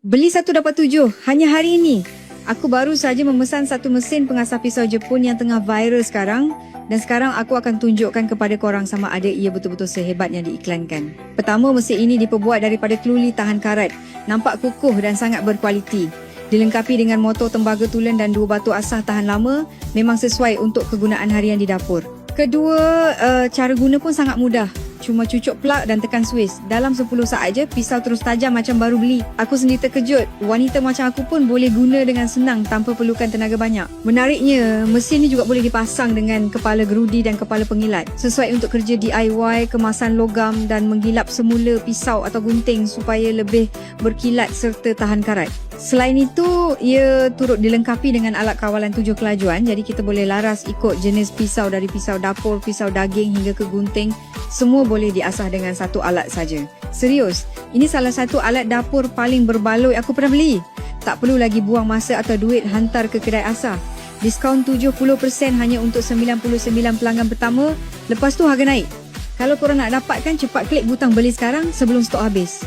Beli satu dapat tujuh, hanya hari ini. Aku baru saja memesan satu mesin pengasah pisau Jepun yang tengah viral sekarang. Dan sekarang aku akan tunjukkan kepada korang sama ada ia betul-betul sehebat yang diiklankan. Pertama, mesin ini diperbuat daripada keluli tahan karat. Nampak kukuh dan sangat berkualiti. Dilengkapi dengan motor tembaga tulen dan dua batu asah tahan lama. Memang sesuai untuk kegunaan harian di dapur. Kedua, cara guna pun sangat mudah. Cuma cucuk plug dan tekan switch. Dalam 10 saat je, pisau terus tajam macam baru beli. Aku sendiri terkejut. Wanita macam aku pun boleh guna dengan senang tanpa perlukan tenaga banyak. Menariknya, mesin ni juga boleh dipasang dengan kepala gerudi dan kepala pengilat. Sesuai untuk kerja DIY, kemasan logam dan menggilap semula pisau atau gunting supaya lebih berkilat serta tahan karat. Selain itu, ia turut dilengkapi dengan alat kawalan 7 kelajuan. Jadi kita boleh laras ikut jenis pisau dari pisau dapur, pisau daging hingga ke gunting. Semua boleh diasah dengan satu alat saja. Serius, ini salah satu alat dapur paling berbaloi aku pernah beli. Tak perlu lagi buang masa atau duit hantar ke kedai asah. Diskaun 70% hanya untuk 99 pelanggan pertama. Lepas tu harga naik. Kalau korang nak dapatkan, cepat klik butang beli sekarang sebelum stok habis.